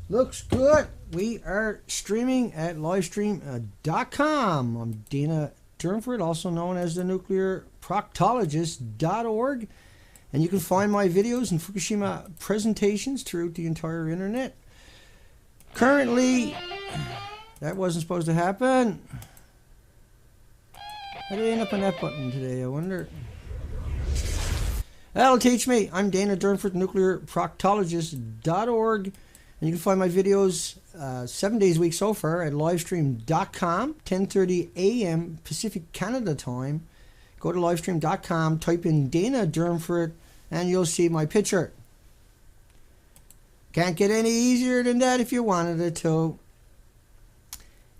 Looks good. We are streaming at livestream.com. I'm Dana Durnford, also known as the NuclearProctologist.org. And you can find my videos and Fukushima presentations throughout the entire internet. Currently, that wasn't supposed to happen. How did I end up on that button today, I wonder? That'll teach me. I'm Dana Durnford TheNuclearProctologist.org. And you can find my videos 7 days a week so far at livestream.com, 10:30 a.m. Pacific Canada time. Go to livestream.com, type in Dana Durnford, and you'll see my picture. Can't get any easier than that if you wanted it to.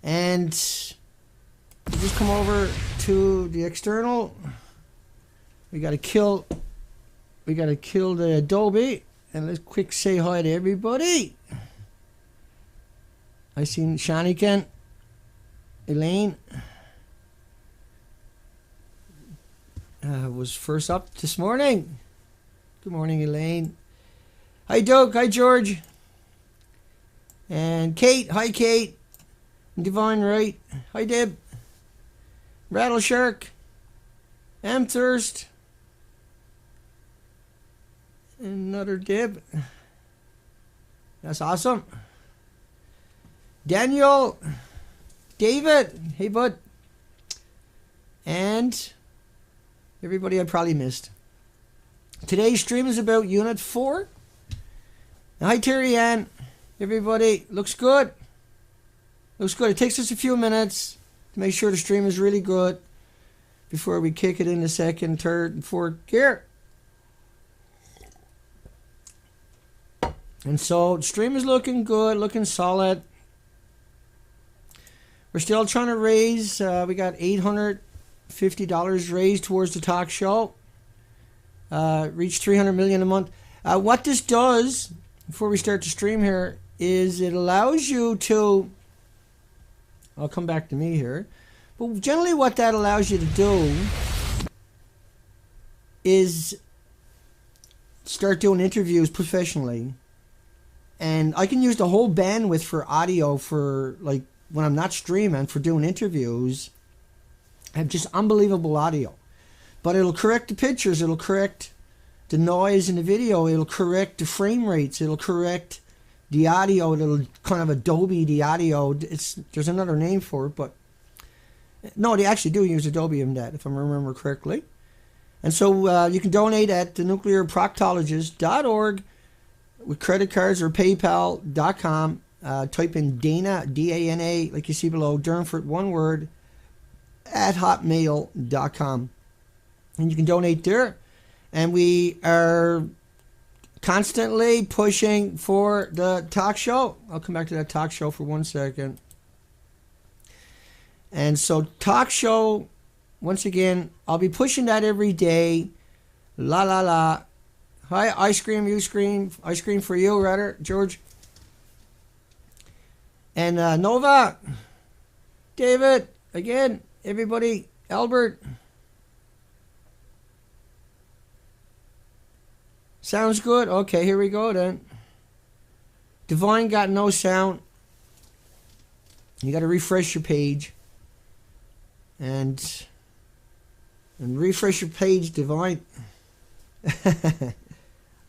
And you just come over to the external. We gotta kill the Adobe. And let's quick say hi to everybody. I seen Shanikan, Elaine was first up this morning. Good morning, Elaine. Hi, Doug. Hi, George. And Kate. Hi, Kate. And Divine Wright. Hi, Deb. Rattle Shark. Amthirst. Another Deb. That's awesome. Daniel. David. Hey, bud. And everybody I probably missed. Today's stream is about Unit 4. Hi, Terry Ann. Everybody. Looks good. Looks good. It takes us a few minutes to make sure the stream is really good before we kick it into second, third, and fourth gear. And so the stream is looking good, looking solid. We're still trying to raise. We got $850 raised towards the talk show. Reach $300 million a month. What this does, before we start the stream here, is it allows you to. I'll come back to me here. But generally, what that allows you to do is start doing interviews professionally. And I can use the whole bandwidth for audio for, like, when I'm not streaming, for doing interviews. I have just unbelievable audio. But it'll correct the pictures. It'll correct the noise in the video. It'll correct the frame rates. It'll correct the audio. It'll kind of Adobe the audio. There's another name for it, but no, they actually do use Adobe in that, if I remember correctly. And so you can donate at thenuclearproctologist.org. with credit cards or paypal.com. Type in Dana, D-A-N-A, like you see below, Durnford, one word, at hotmail.com. And you can donate there. And we are constantly pushing for the talk show. I'll come back to that talk show for 1 second. And so talk show, once again, I'll be pushing that every day. La la la. Hi, ice cream, you scream. Ice cream for you, rather, George. And Nova, David, again, everybody, Albert. Sounds good? Okay, here we go then. Divine got no sound. You got to refresh your page. And refresh your page, Divine.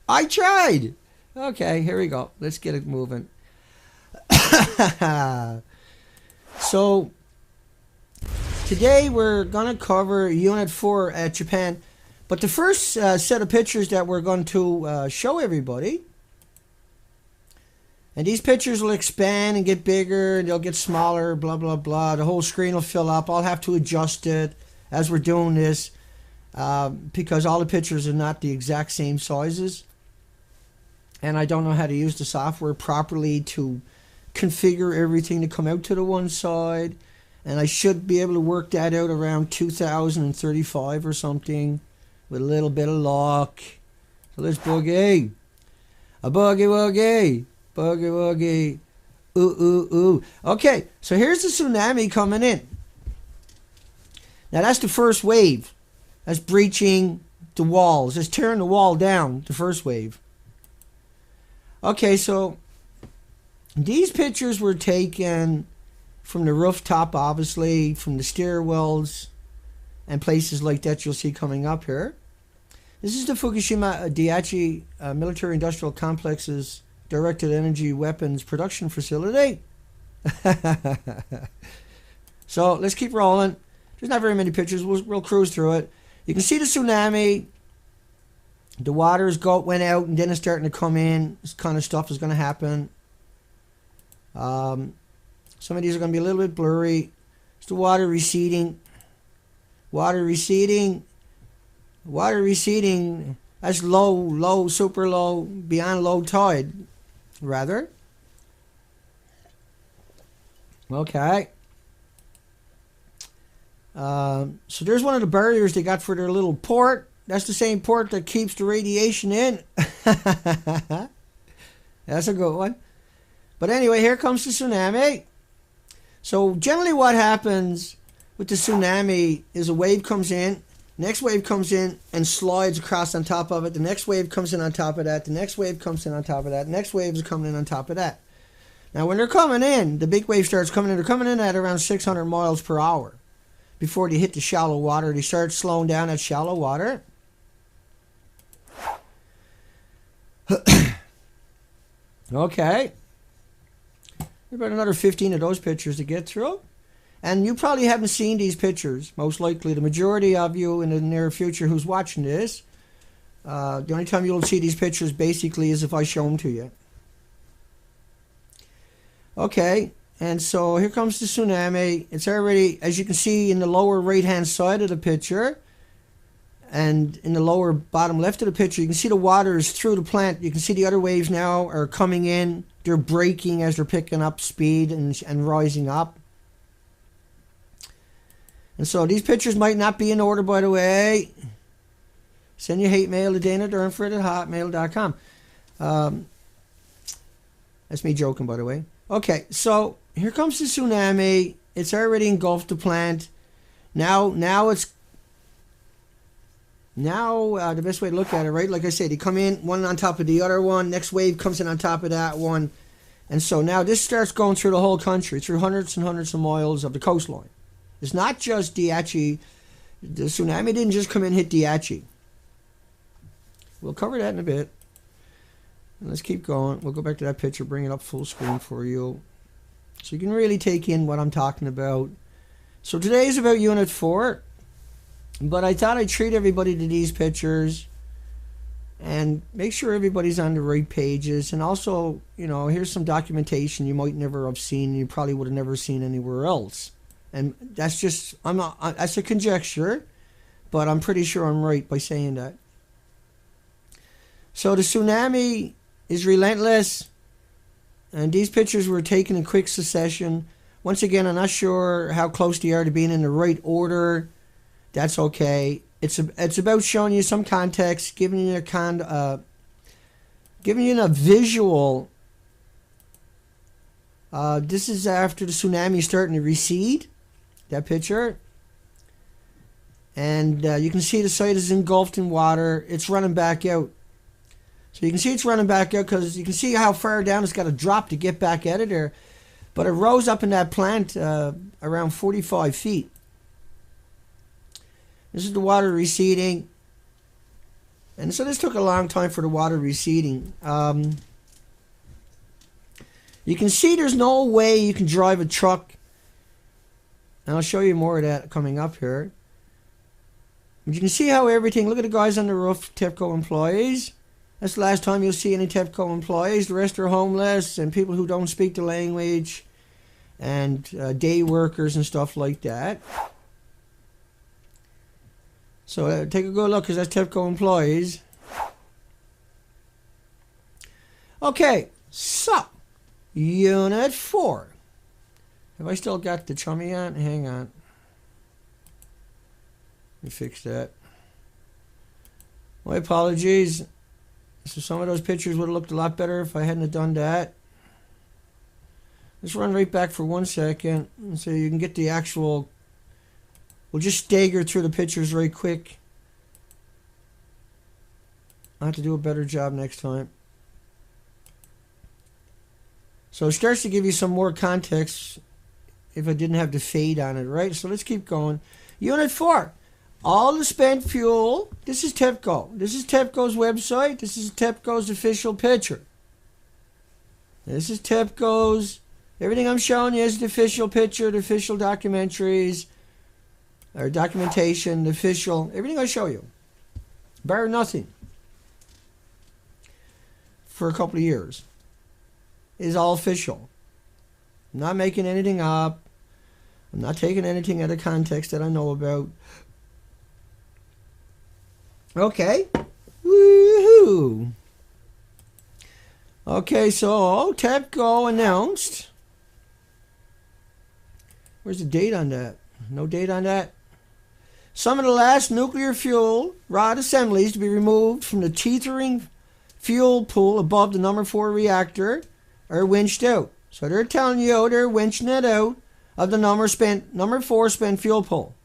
I tried. Okay, here we go. Let's get it moving. So, today we're going to cover Unit 4 at Japan. But the first set of pictures that we're going to show everybody, and these pictures will expand and get bigger, and they'll get smaller, blah, blah, blah. The whole screen will fill up. I'll have to adjust it as we're doing this because all the pictures are not the exact same sizes. And I don't know how to use the software properly to configure everything to come out to the one side. And I should be able to work that out around 2035 or something with a little bit of luck. So let's boogie. A boogie woogie. Boogie woogie. Ooh, ooh, ooh. Okay, so here's the tsunami coming in. Now that's the first wave. That's breaching the walls. That's tearing the wall down, the first wave. Okay, so These pictures were taken from the rooftop, obviously, from the stairwells and places like that you'll see coming up here. This is the Fukushima Daiichi Military Industrial Complex's Directed Energy Weapons Production Facility. So let's keep rolling. There's not very many pictures. We'll cruise through it. You can see the tsunami. The waters went out and then it's starting to come in. This kind of stuff is going to happen. Some of these are going to be a little bit blurry. It's the water receding. Water receding. Water receding. That's low, low, super low, beyond low tide, rather. Okay. So there's one of the barriers they got for their little port. That's the same port that keeps the radiation in. That's a good one. But anyway, here comes the tsunami. So generally what happens with the tsunami is a wave comes in, next wave comes in and slides across on top of it. The next wave comes in on top of that. The next wave comes in on top of that. The next wave is coming in on top of that. Now when they're coming in, the big wave starts coming in. They're coming in at around 600 miles per hour. Before they hit the shallow water, they start slowing down at shallow water. Okay. About another 15 of those pictures to get through. And you probably haven't seen these pictures. Most likely the majority of you in the near future who's watching this. The only time you'll see these pictures basically is if I show them to you. Okay. And so here comes the tsunami. It's already, as you can see in the lower right hand side of the picture and in the lower bottom left of the picture, you can see the water is through the plant. You can see the other waves now are coming in. They're braking as they're picking up speed and rising up. And so these pictures might not be in order, by the way. Send your hate mail to Dana Durnford at hotmail.com. That's me joking, by the way. Okay, so here comes the tsunami. It's already engulfed the plant. Now the best way to look at it, right? Like I said, they come in one on top of the other one. Next wave comes in on top of that one. And so now this starts going through the whole country, through hundreds and hundreds of miles of the coastline. It's not just Daiichi. The tsunami didn't just come in and hit Daiichi. We'll cover that in a bit. And let's keep going. We'll go back to that picture, bring it up full screen for you. So you can really take in what I'm talking about. So today is about Unit 4. But I thought I'd treat everybody to these pictures and make sure everybody's on the right pages. And also, you know, here's some documentation you might never have seen. You probably would have never seen anywhere else. And that's just, that's a conjecture, but I'm pretty sure I'm right by saying that. So the tsunami is relentless. And these pictures were taken in quick succession. Once again, I'm not sure how close they are to being in the right order. That's okay. It's about showing you some context, giving you a visual. This is after the tsunami starting to recede. That picture, and you can see the site is engulfed in water. It's running back out. So you can see it's running back out because you can see how far down it's got to drop to get back out of there. But it rose up in that plant around 45 feet. This is the water receding. And so this took a long time for the water receding. You can see there's no way you can drive a truck. And I'll show you more of that coming up here. But you can see how everything, look at the guys on the roof, TEPCO employees. That's the last time you'll see any TEPCO employees. The rest are homeless and people who don't speak the language and day workers and stuff like that. So take a good look because that's TEPCO employees. Okay, so Unit 4. Have I still got the chummy on? Hang on. Let me fix that. My apologies. So some of those pictures would have looked a lot better if I hadn't have done that. Let's run right back for 1 second so you can get the actual. We'll just stagger through the pictures right quick. I'll have to do a better job next time. So it starts to give you some more context if I didn't have the fade on it, right? So let's keep going. Unit 4. All the spent fuel. This is TEPCO. This is TEPCO's website. This is TEPCO's official picture. This is TEPCO's. Everything I'm showing you is the official picture, the official documentaries, or documentation, the official. Everything I show you. Bar nothing. For a couple of years. Is all official. I'm not making anything up. I'm not taking anything out of context that I know about. Okay. Woohoo! Okay, so TEPCO announced. Where's the date on that? No date on that. Some of the last nuclear fuel rod assemblies to be removed from the teetering fuel pool above the number 4 reactor are winched out. So they're telling you they're winching it out of the number 4 spent fuel pool.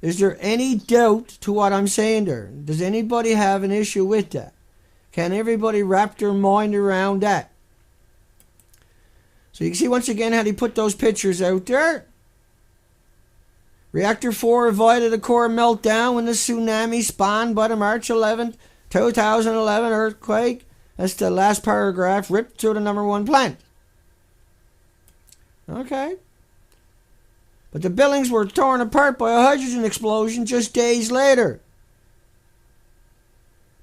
Is there any doubt to what I'm saying there? Does anybody have an issue with that? Can everybody wrap their mind around that? So you can see once again how they put those pictures out there. Reactor 4 avoided a core meltdown when the tsunami spawned by the March 11th, 2011 earthquake. That's the last paragraph, ripped through the number 1 plant. Okay. But the buildings were torn apart by a hydrogen explosion just days later.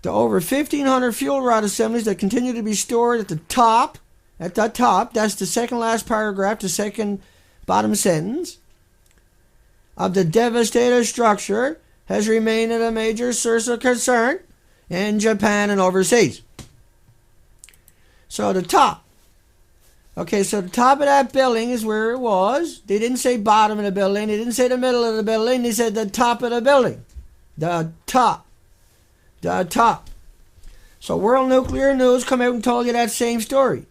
The over 1,500 fuel rod assemblies that continue to be stored at the top, that's the second last paragraph, the second bottom sentence, of the devastated structure has remained a major source of concern in Japan and overseas. So the top. Okay, so the top of that building is where it was. They didn't say bottom of the building. They didn't say the middle of the building. They said the top of the building. The top. The top. So World Nuclear News come out and told you that same story.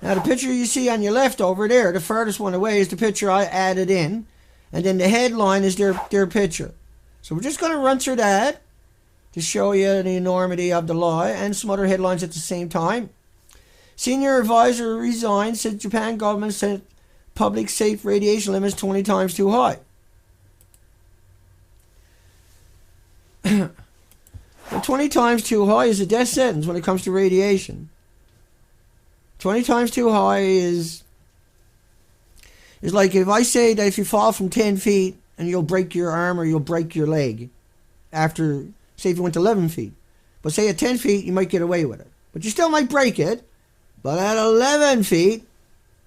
Now the picture you see on your left over there, the farthest one away, is the picture I added in. And then the headline is their picture. So we're just going to run through that to show you the enormity of the law and some other headlines at the same time. Senior advisor resigned, said Japan government set public safe radiation limits 20 times too high. Well, 20 times too high is a death sentence when it comes to radiation. 20 times too high is like if I say that if you fall from 10 feet and you'll break your arm or you'll break your leg after, say if you went to 11 feet. But say at 10 feet you might get away with it. But you still might break it. But at 11 feet,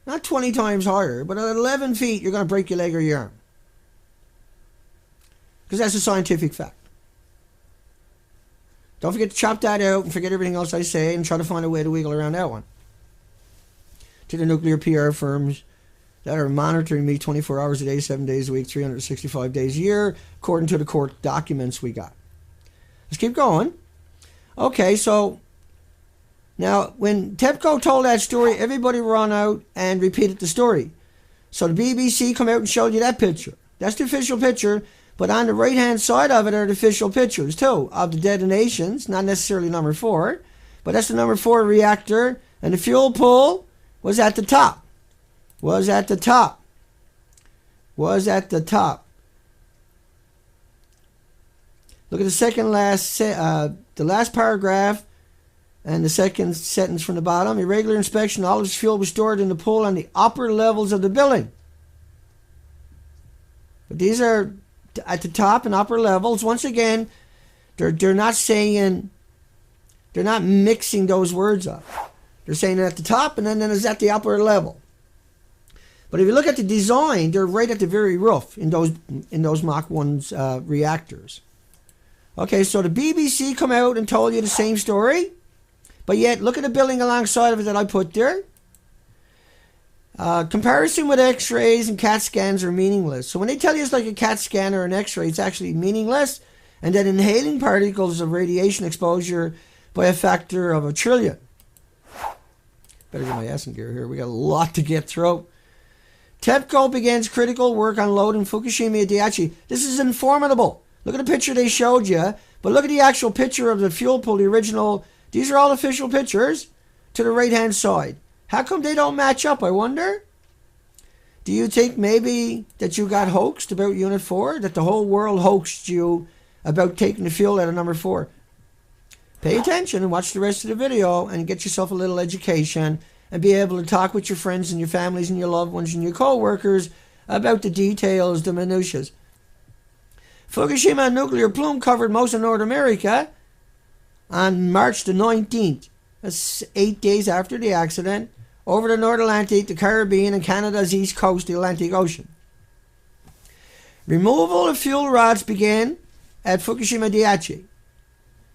not 20 times harder, but at 11 feet you're going to break your leg or your arm. Because that's a scientific fact. Don't forget to chop that out and forget everything else I say and try to find a way to wiggle around that one. To the nuclear PR firms that are monitoring me 24 hours a day, 7 days a week, 365 days a year, according to the court documents we got. Let's keep going. Okay, so now when TEPCO told that story, everybody ran out and repeated the story. So the BBC come out and showed you that picture. That's the official picture, but on the right-hand side of it are the official pictures, too, of the detonations, not necessarily number 4, but that's the number 4 reactor, and the fuel pool was at the top. Was at the top. Was at the top. Look at the second last, the last paragraph and the second sentence from the bottom. Irregular inspection, all of this fuel was stored in the pool on the upper levels of the building. But these are at the top and upper levels. Once again, they're not saying, they're not mixing those words up. They're saying it at the top and then it's at the upper level. But if you look at the design, they're right at the very roof in those Mach 1's reactors. Okay, so the BBC come out and told you the same story, but yet look at the building alongside of it that I put there. Comparison with X-rays and CAT scans are meaningless. So when they tell you it's like a CAT scan or an X-ray, it's actually meaningless, and that inhaling particles of radiation exposure by a factor of 1 trillion. Better get my ass in gear here. We got a lot to get through. TEPCO begins critical work on load in Fukushima Daiichi. This is informative. Look at the picture they showed you, but look at the actual picture of the fuel pool, the original. These are all official pictures. to the right-hand side. How come they don't match up, I wonder? Do you think maybe that you got hoaxed about Unit 4? That the whole world hoaxed you about taking the fuel out of number 4? Pay attention and watch the rest of the video and get yourself a little education and be able to talk with your friends and your families and your loved ones and your co-workers about the details, the minutiae. Fukushima nuclear plume covered most of North America on March the 19th. That's 8 days after the accident, over the North Atlantic, the Caribbean, and Canada's east coast, the Atlantic Ocean. Removal of fuel rods began at Fukushima Daiichi.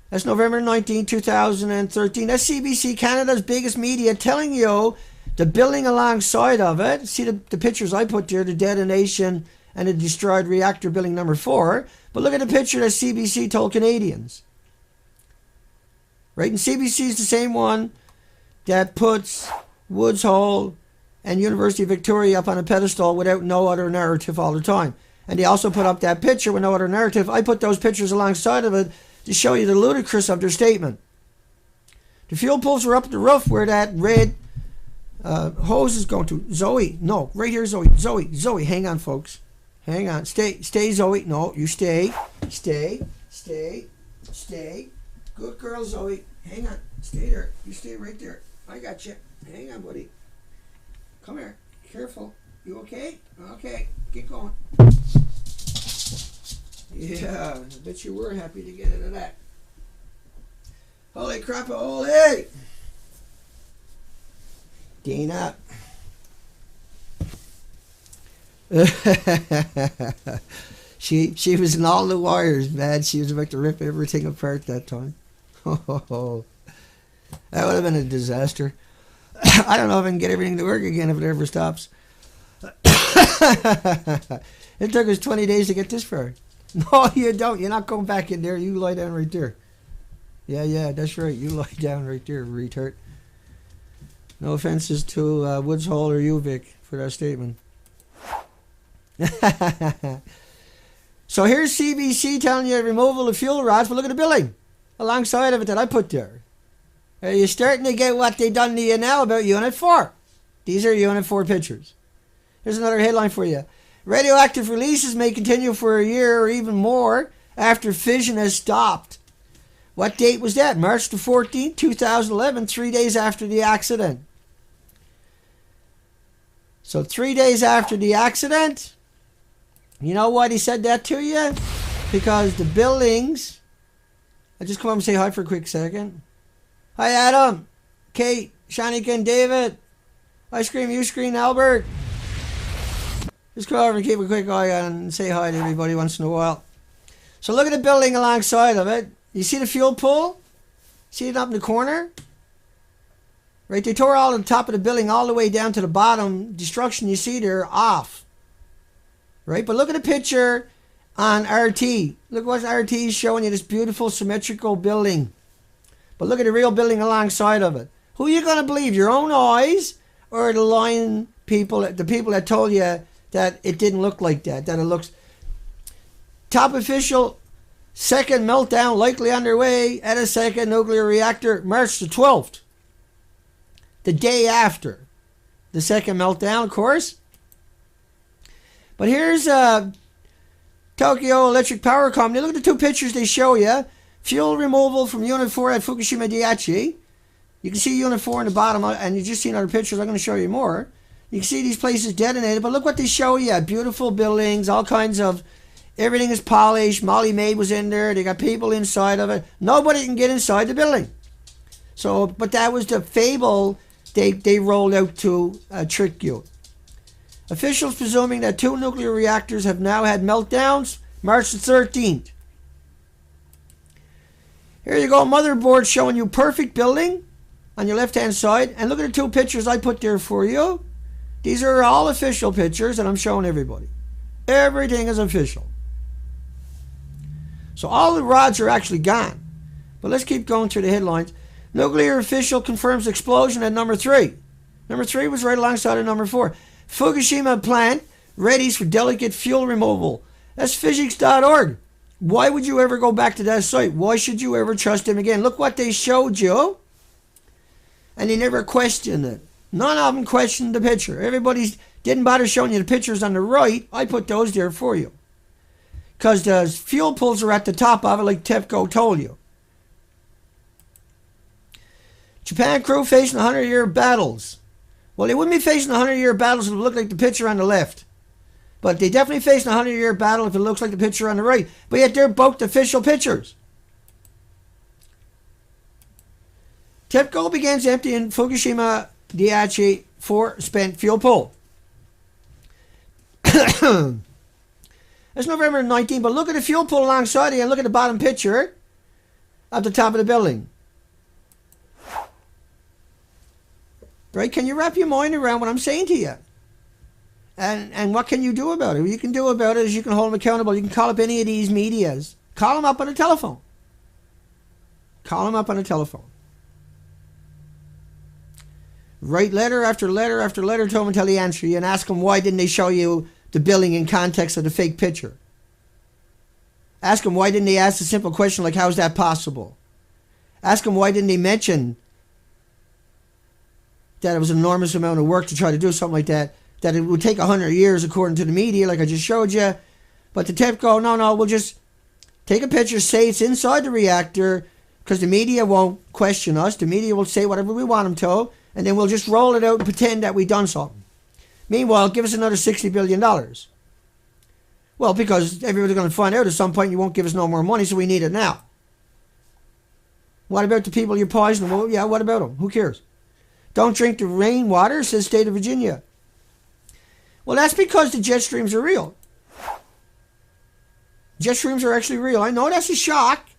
That's November 19, 2013. That's CBC Canada's biggest media telling you the building alongside of it. See the pictures I put there, the detonation and the destroyed reactor building number 4. But look at the picture that CBC told Canadians. Right? And CBC is the same one that puts Woods Hole and University of Victoria up on a pedestal without no other narrative all the time. And they also put up that picture with no other narrative. I put those pictures alongside of it to show you the ludicrous of their statement. The fuel pools are up at the roof where that red hose is going to. Zoe, no, right here, Zoe. Zoe, hang on, folks. Hang on. Stay, Zoe. No, you stay. Stay. Good girl, Zoe. Hang on. Stay there. You stay right there. I got you. Hang on, buddy. Come here. Careful. You okay? Okay. Get going. Yeah, I bet you were happy to get into that. Holy crap, holy! Dana. She was in all the wires, man. She was about to rip everything apart that time. Oh, that would have been a disaster. I don't know if I can get everything to work again if it ever stops. It took us 20 days to get this far. No, you don't. You're not going back in there. You lie down right there. Yeah, that's right. You lie down right there, retard. No offenses to Woods Hole or you, Vic, for that statement. So here's CBC telling you removal of fuel rods, but look at the building alongside of it that I put there. Are you starting to get what they done to you now about Unit 4? These are Unit 4 pictures. Here's another headline for you. Radioactive releases may continue for a year or even more after fission has stopped. What date was that? March the 14th, 2011, 3 days after the accident. So 3 days after the accident, you know what he said that to you? Because the buildings... I'll just come up and say hi for a quick second. Hi, Adam, Kate, Shanika, and David. I scream, you scream, Albert. Just come over and keep a quick eye on and say hi to everybody once in a while. So look at the building alongside of it. You see the fuel pool? See it up in the corner? Right, they tore all the top of the building all the way down to the bottom. Destruction you see there off. Right, but look at the picture on RT. Look what RT is showing you, this beautiful symmetrical building. But look at the real building alongside of it. Who are you going to believe, your own eyes or the lying people, the people that told you that it didn't look like that, that it looks... Top official, second meltdown likely underway at a second nuclear reactor, March the 12th. The day after the second meltdown, of course. But here's Tokyo Electric Power Company. Look at the two pictures they show you. Fuel removal from Unit 4 at Fukushima Daiichi. You can see Unit 4 in the bottom, and you've just seen other pictures. I'm going to show you more. You can see these places detonated, but look what they show you. Beautiful buildings, all kinds of... Everything is polished. Molly Maid was in there. They got people inside of it. Nobody can get inside the building. So, but that was the fable they rolled out to trick you. Officials presuming that 2 nuclear reactors have now had meltdowns. March the 13th. Here you go, motherboard showing you perfect building on your left-hand side. And look at the 2 pictures I put there for you. These are all official pictures, and I'm showing everybody. Everything is official. So all the rods are actually gone. But let's keep going through the headlines. Nuclear official confirms explosion at number 3. Number 3 was right alongside of number 4. Fukushima plant readies for delicate fuel removal. That's physics.org. Why would you ever go back to that site? Why should you ever trust them again? Look what they showed you. And they never questioned it. None of them questioned the picture. Everybody didn't bother showing you the pictures on the right. I put those there for you. Because the fuel pools are at the top of it, like TEPCO told you. Japan crew facing 100-year battles. Well, they wouldn't be facing 100-year battles if it looked like the picture on the left. But they definitely facing a 100-year battle if it looks like the picture on the right. But yet they're both official pictures. TEPCO begins emptying Fukushima Daiichi 4 spent fuel pool. That's November 19, but look at the fuel pool alongside it and look at the bottom picture at the top of the building. Right? Can you wrap your mind around what I'm saying to you? And what can you do about it? What you can do about it is you can hold them accountable. You can call up any of these medias. Call them up on the telephone. Call them up on the telephone. Write letter after letter after letter to them until they answer you and ask them why didn't they show you the billing in context of the fake picture. Ask them why didn't they ask a simple question like how is that possible? Ask them why didn't they mention that it was an enormous amount of work to try to do something like that, that it would take 100 years according to the media like I just showed you. But the TEPCO, no, we'll just take a picture, say it's inside the reactor because the media won't question us. The media will say whatever we want them to, and then we'll just roll it out and pretend that we've done something. Meanwhile, give us another $60 billion. Well, because everybody's going to find out at some point you won't give us no more money, so we need it now. What about the people you're poisoning? Well, yeah, what about them? Who cares? Don't drink the rainwater, says state of Virginia. Well, that's because the jet streams are real. Jet streams are actually real. I know that's a shock.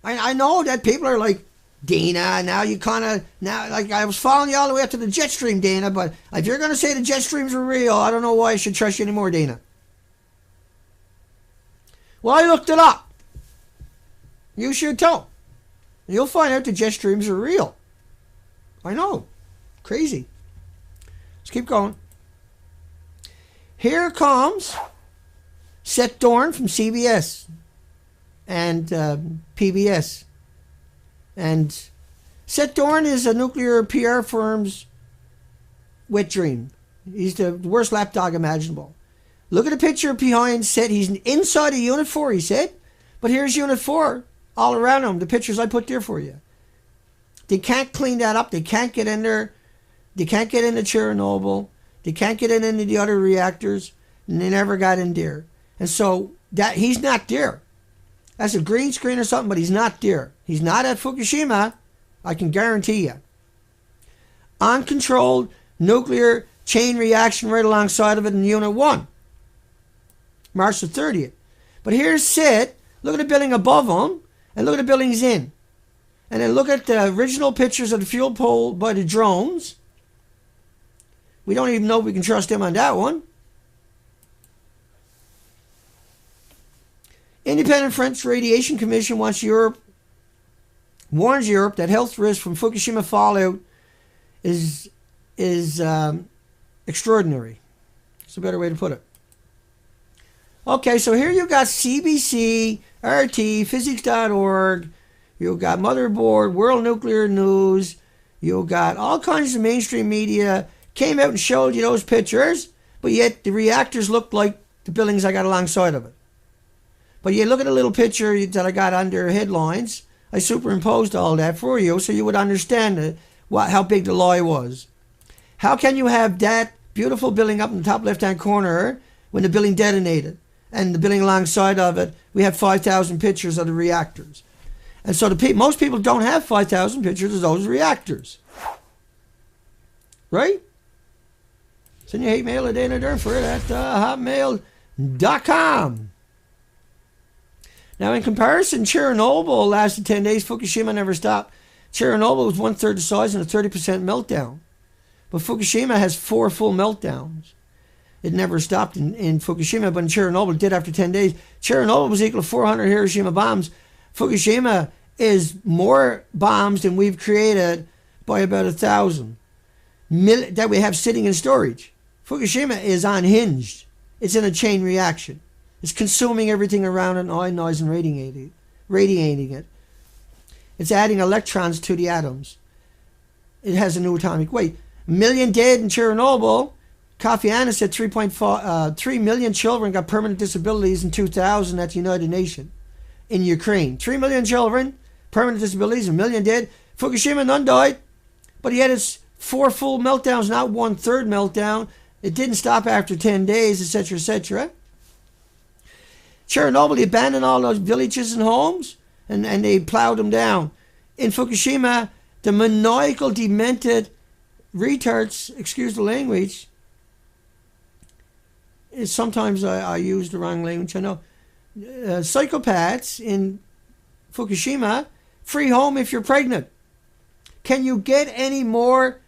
I know that people are like, Dana, now you kind of, now, like I was following you all the way up to the jet stream, Dana, but if you're going to say the jet streams are real, I don't know why I should trust you anymore, Dana. Well, I looked it up. You should too. You'll find out the jet streams are real. I know. Crazy. Let's keep going. Here comes Seth Dorn from CBS and PBS. And Seth Dorn is a nuclear PR firm's wet dream. He's the worst lapdog imaginable. Look at the picture behind Seth. He's inside of Unit 4, he said. But here's Unit 4 all around him. The pictures I put there for you. They can't clean that up. They can't get in there. They can't get into Chernobyl. They can't get in any of the other reactors. And they never got in there. And so that he's not there. That's a green screen or something, but he's not there. He's not at Fukushima, I can guarantee you. Uncontrolled nuclear chain reaction right alongside of it in Unit 1. March the 30th. But here's Sid. Look at the building above him, and look at the buildings in. And then look at the original pictures of the fuel pool by the drones. We don't even know if we can trust them on that one. Independent French Radiation Commission warns Europe that health risk from Fukushima fallout is extraordinary. That's a better way to put it. Okay, so here you got CBC, RT, physics.org, you got Motherboard, World Nuclear News, you got all kinds of mainstream media came out and showed you those pictures, but yet the reactors looked like the buildings I got alongside of it. But you look at a little picture that I got under headlines. I superimposed all that for you so you would understand how big the lie was. How can you have that beautiful building up in the top left-hand corner when the building detonated? And the building alongside of it, we have 5,000 pictures of the reactors. And so most people don't have 5,000 pictures of those reactors. Right? Send your hate mail to Dana Durnford at hotmail.com. Now, in comparison, Chernobyl lasted 10 days. Fukushima never stopped. Chernobyl was 1/3 the size and a 30% meltdown. But Fukushima has 4 full meltdowns. It never stopped in Fukushima, but in Chernobyl it did after 10 days. Chernobyl was equal to 400 Hiroshima bombs. Fukushima is more bombs than we've created by about 1,000 that we have sitting in storage. Fukushima is unhinged. It's in a chain reaction. It's consuming everything around it, ionizing and radiating it. It's adding electrons to the atoms. it has a new atomic weight. 1 million dead in Chernobyl. Kofi Annan said 3 million children got permanent disabilities in 2000 at the United Nations. In Ukraine, 3 million children, permanent disabilities, 1 million dead. Fukushima, none died, but he had his 4 full meltdowns, not 1/3 meltdown. It didn't stop after 10 days, etc., etc. Chernobyl, they abandoned all those villages and homes, and they plowed them down. In Fukushima, the maniacal, demented retards, excuse the language, sometimes I use the wrong language, I know. Psychopaths in Fukushima, free home if you're pregnant. Can you get any more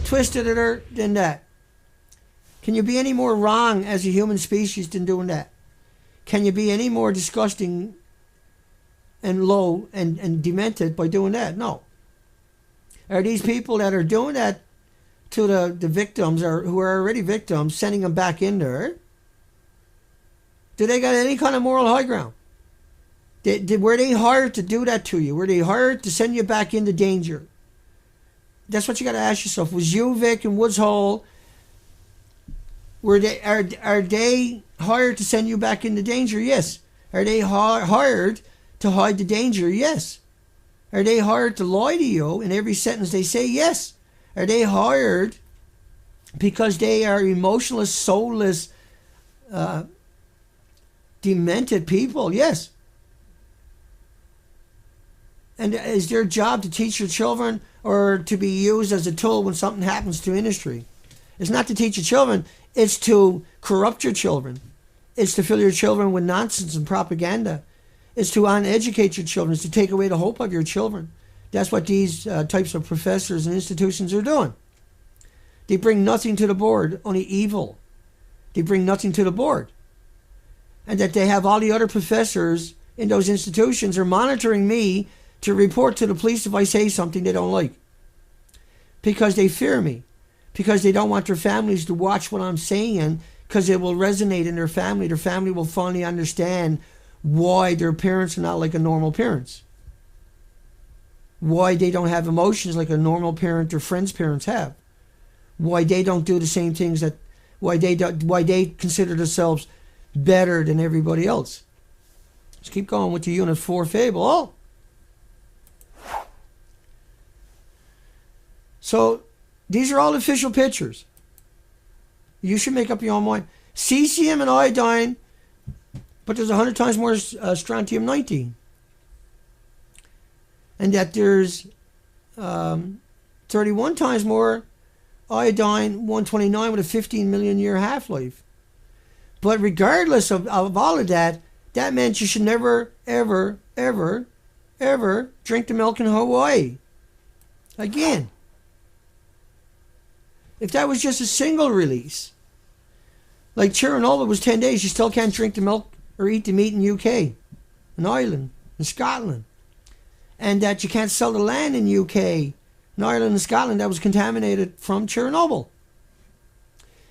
twisted than that? Can you be any more wrong as a human species than doing that? Can you be any more disgusting and low and demented by doing that? No. Are these people that are doing that to the victims, or who are already victims, sending them back in there? Do they got any kind of moral high ground? Were they hired to do that to you? Were they hired to send you back into danger? That's what you got to ask yourself. Was Uvik and Woods Hole, are they hired to send you back into danger? Yes. Are they hired to hide the danger? Yes. Are they hired to lie to you in every sentence they say? Yes. Are they hired because they are emotionless, soulless, demented people? Yes. And is their job to teach your children or to be used as a tool when something happens to industry? It's not to teach your children. It's to corrupt your children. It's to fill your children with nonsense and propaganda. It's to uneducate your children. It's to take away the hope of your children. That's what these types of professors and institutions are doing. They bring nothing to the board, only evil. They bring nothing to the board. And that they have all the other professors in those institutions are monitoring me to report to the police if I say something they don't like. Because they fear me. Because they don't want their families to watch what I'm saying, because it will resonate in their family. Their family will finally understand why their parents are not like a normal parents. Why they don't have emotions like a normal parent or friend's parents have. Why they don't do the same things why they consider themselves better than everybody else. Let's keep going with the Unit 4 fable. Oh. So these are all official pictures. You should make up your own mind. Cesium and iodine, but there's 100 times more strontium-90. And that there's 31 times more iodine-129 with a 15 million year half-life. But regardless of all of that, that meant you should never, ever, ever, ever drink the milk in Hawaii. Again. If that was just a single release, like Chernobyl was 10 days, you still can't drink the milk or eat the meat in UK, in Ireland, in Scotland. And that you can't sell the land in UK, in Ireland and Scotland that was contaminated from Chernobyl.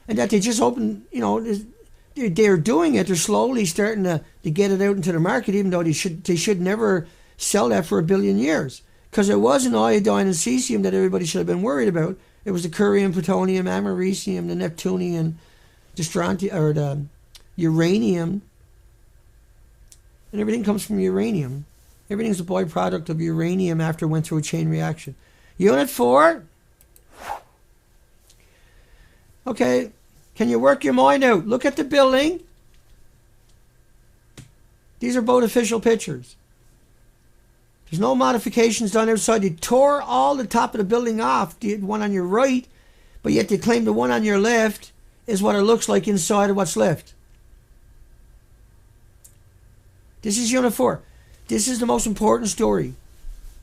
And that they just opened, they're doing it. They're slowly starting to get it out into the market, even though they should never sell that for 1 billion years. Because it wasn't iodine and cesium that everybody should have been worried about. It was the curium, plutonium, americium, the neptunium, the strontium, or the uranium. And everything comes from uranium. Everything's a byproduct of uranium after it went through a chain reaction. Unit 4. Okay, can you work your mind out? Look at the building. These are both official pictures. There's no modifications done outside. They tore all the top of the building off, the one on your right, but yet they claim the one on your left is what it looks like inside of what's left. This is Unit 4. This is the most important story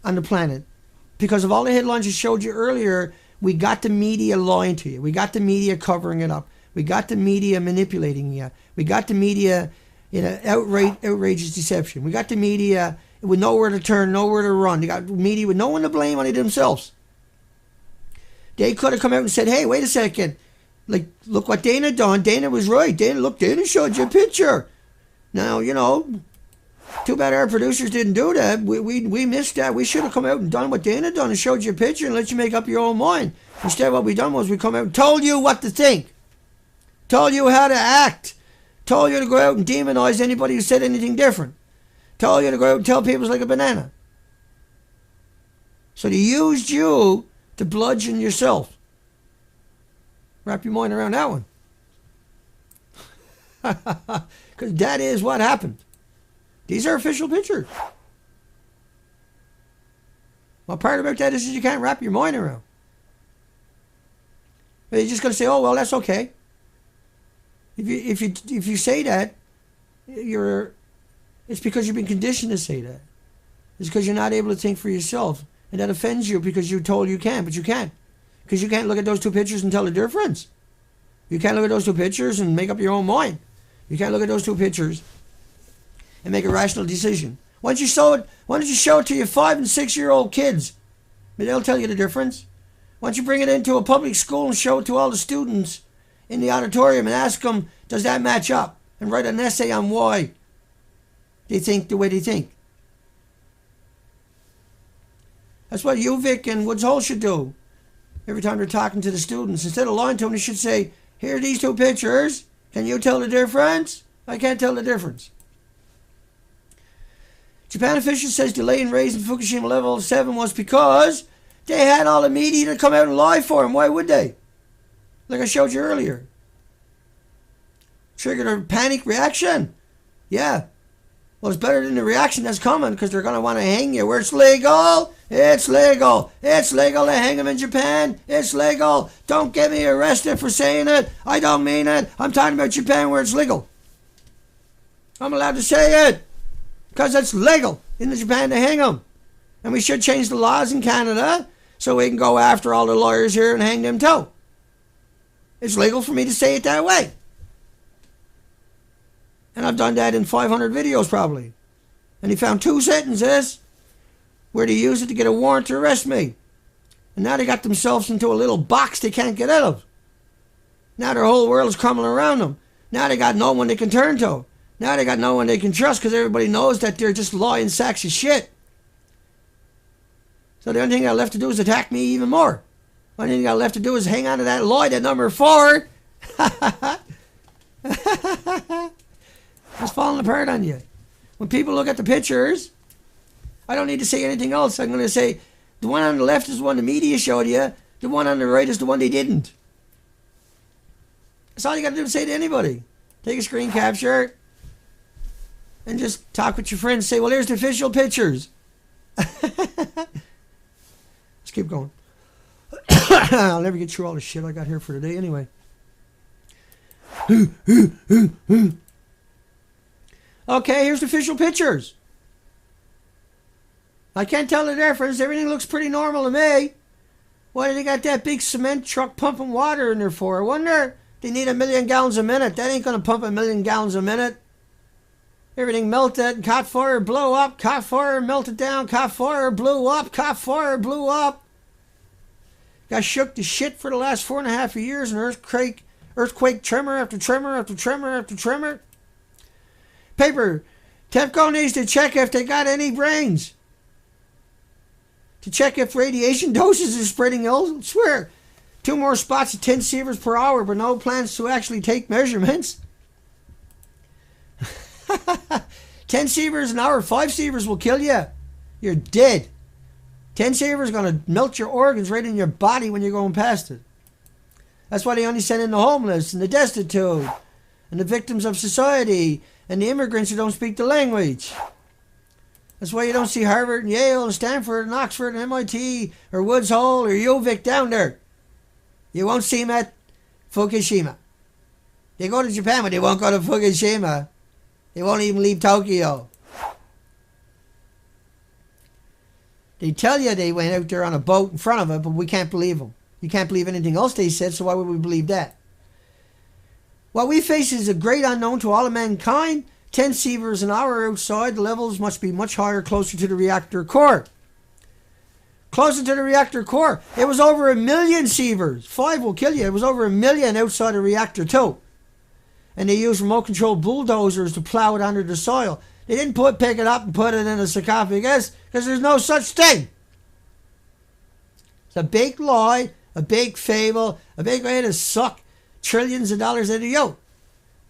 on the planet. Because of all the headlines I showed you earlier, we got the media lying to you. We got the media covering it up. We got the media manipulating you. We got the media in an outrageous deception. We got the media with nowhere to turn, nowhere to run. They got media with no one to blame on it themselves. They could have come out and said, hey, wait a second. Like, look what Dana done. Dana was right. Dana showed you a picture. Now, Too bad our producers didn't do that. We missed that. We should have come out and done what Dana done and showed you a picture and let you make up your own mind. Instead, what we done was we come out and told you what to think. Told you how to act. Told you to go out and demonize anybody who said anything different. Told you to go out and tell people it's like a banana. So they used you to bludgeon yourself. Wrap your mind around that one. Because that is what happened. These are official pictures. Well, part about that is you can't wrap your mind around. But you're just going to say, oh, well, that's okay. If you say that, it's because you've been conditioned to say that. It's because you're not able to think for yourself. And that offends you because you're told you can, but you can't. Because you can't look at those two pictures and tell the difference. You can't look at those two pictures and make up your own mind. You can't look at those two pictures and make a rational decision. Why don't you show it to your 5 and 6 year old kids? They'll tell you the difference. Why don't you bring it into a public school and show it to all the students in the auditorium and ask them, does that match up? And write an essay on why they think the way they think. That's what UVic and Woods Hole should do every time they're talking to the students. Instead of lying to them, they should say, here are these two pictures. Can you tell the difference? I can't tell the difference. Japan official says delay in raising Fukushima level 7 was because they had all the media to come out and lie for them. Why would they? Like I showed you earlier. Triggered a panic reaction. Yeah. Well, it's better than the reaction that's coming because they're going to want to hang you. Where it's legal, it's legal. It's legal to hang them in Japan. It's legal. Don't get me arrested for saying it. I don't mean it. I'm talking about Japan where it's legal. I'm allowed to say it because it's legal in Japan to hang them. And we should change the laws in Canada so we can go after all the lawyers here and hang them too. It's legal for me to say it that way. And I've done that in 500 videos probably. And he found 2 sentences where they used it to get a warrant to arrest me. And now they got themselves into a little box they can't get out of. Now their whole world is crumbling around them. Now they got no one they can turn to. Now they got no one they can trust because everybody knows that they're just lying sacks of shit. So the only thing I got left to do is attack me even more. The only thing I got left to do is hang on to that lie, that number 4. It's falling apart on you. When people look at the pictures, I don't need to say anything else. I'm going to say the one on the left is the one the media showed you. The one on the right is the one they didn't. That's all you got to do to say to anybody. Take a screen capture and just talk with your friends. Say, well, here's the official pictures. Let's keep going. I'll never get through all the shit I got here for today anyway. Okay, here's the official pictures. I can't tell the difference. Everything looks pretty normal to me. Why do they got that big cement truck pumping water in there for? I wonder. They need 1 million gallons a minute. That ain't going to pump 1 million gallons a minute. Everything melted, caught fire, blew up, caught fire, melted down, caught fire, blew up, caught fire, blew up. Got shook to shit for the last 4.5 years. An earthquake tremor after tremor after tremor after tremor. Paper. TEPCO needs to check if they got any brains. To check if radiation doses are spreading elsewhere. 2 more spots at 10 sieverts per hour, but no plans to actually take measurements. 10 sieverts an hour, 5 sieverts will kill you. You're dead. 10 sieverts is going to melt your organs right in your body when you're going past it. That's why they only send in the homeless and the destitute and the victims of society and the immigrants who don't speak the language. That's why you don't see Harvard and Yale and Stanford and Oxford and MIT or Woods Hole or UVic down there. You won't see them at Fukushima. They go to Japan, but they won't go to Fukushima. They won't even leave Tokyo. They tell you they went out there on a boat in front of it, but we can't believe them. You can't believe anything else they said, so why would we believe that? What we face is a great unknown to all of mankind. 10 sieverts an hour outside, the levels must be much higher, closer to the reactor core. Closer to the reactor core. It was over 1 million sieverts. 5 will kill you. It was over 1 million outside the reactor too. And they use remote control bulldozers to plow it under the soil. They didn't pick it up and put it in a sarcophagus because there's no such thing. It's a big lie, a big fable, a big way to suck trillions of dollars out of you.